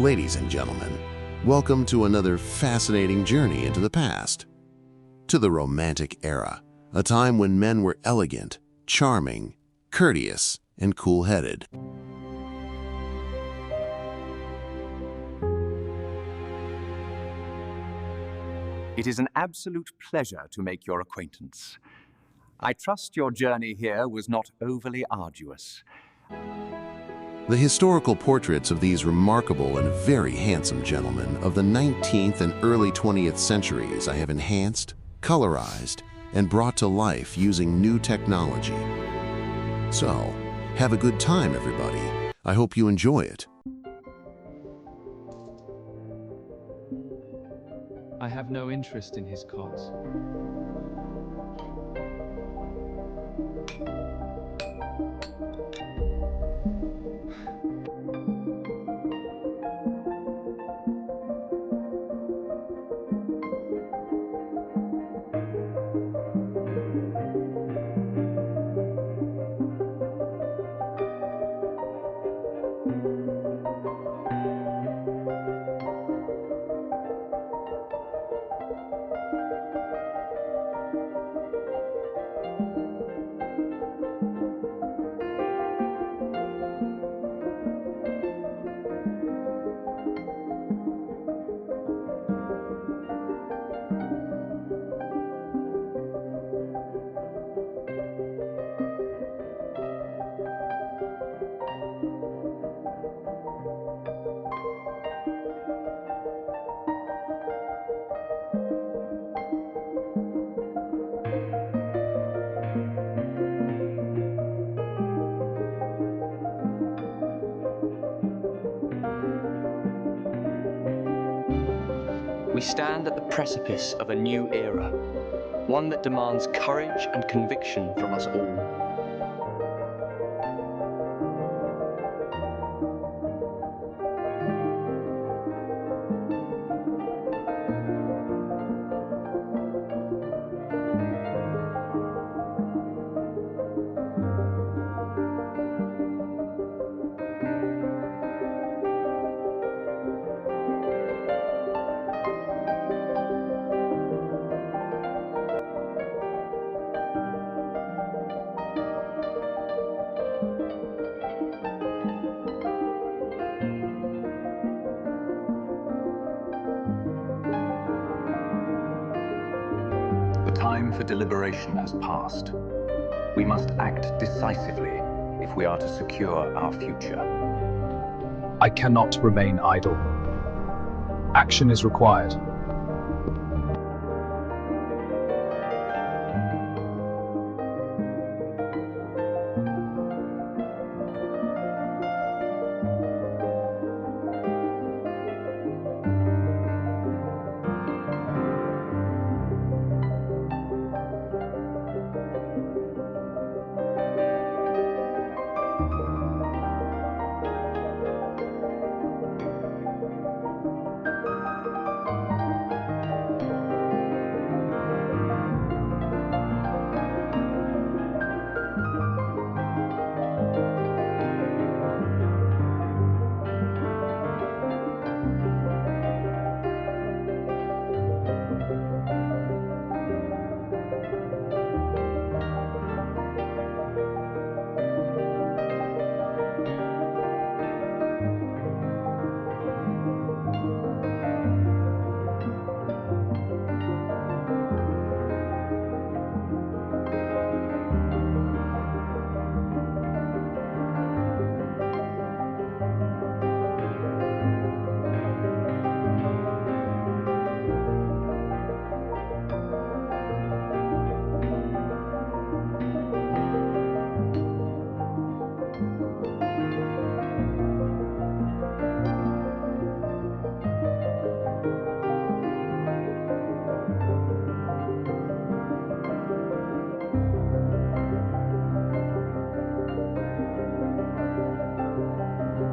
Ladies and gentlemen, welcome to another fascinating journey into the past. To the Romantic era, a time when men were elegant, charming, courteous, and cool-headed. It is an absolute pleasure to make your acquaintance. I trust your journey here was not overly arduous. The historical portraits of these remarkable and very handsome gentlemen of the 19th and early 20th centuries I have enhanced, colorized, and brought to life using new technology. So, have a good time, everybody. I hope you enjoy it. I have no interest in his cause. We stand at the precipice of a new era, one that demands courage and conviction from us all. The time for deliberation has passed. We must act decisively if we are to secure our future. I cannot remain idle. Action is required.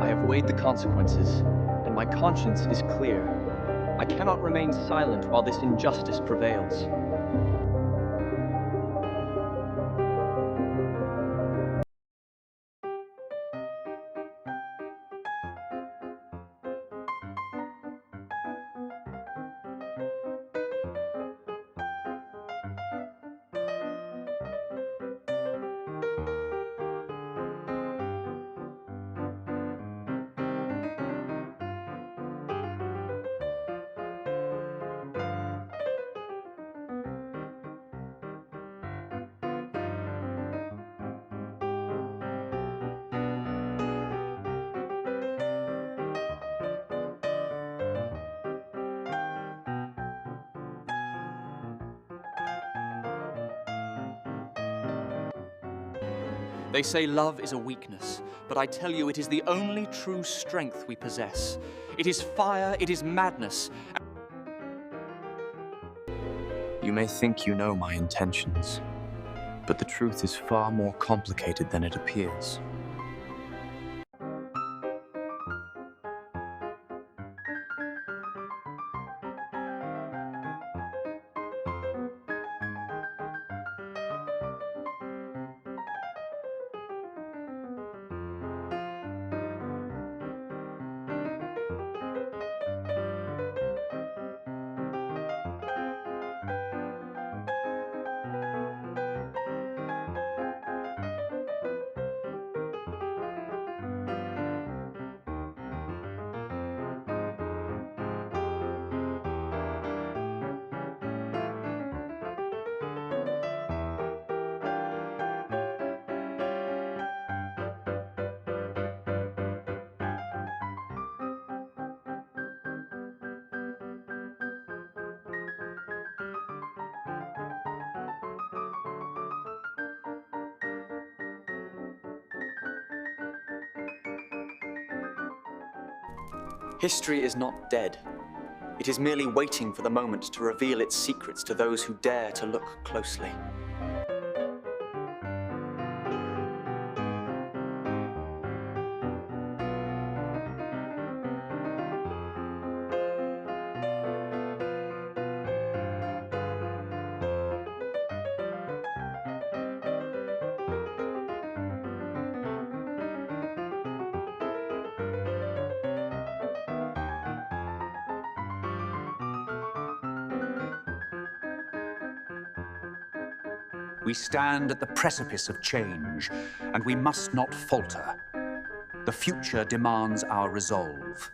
I have weighed the consequences, and my conscience is clear. I cannot remain silent while this injustice prevails. They say love is a weakness, but I tell you it is the only true strength we possess. It is fire, it is madness. You may think you know my intentions, but the truth is far more complicated than it appears. History is not dead. It is merely waiting for the moment to reveal its secrets to those who dare to look closely. We stand at the precipice of change, and we must not falter. The future demands our resolve.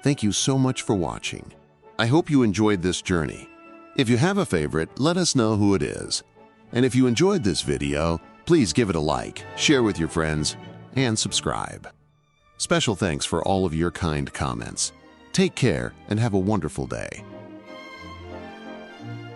Thank you so much for watching. I hope you enjoyed this journey. If you have a favorite, let us know who it is. And if you enjoyed this video, please give it a like, share with your friends, and subscribe. Special thanks for all of your kind comments. Take care and have a wonderful day.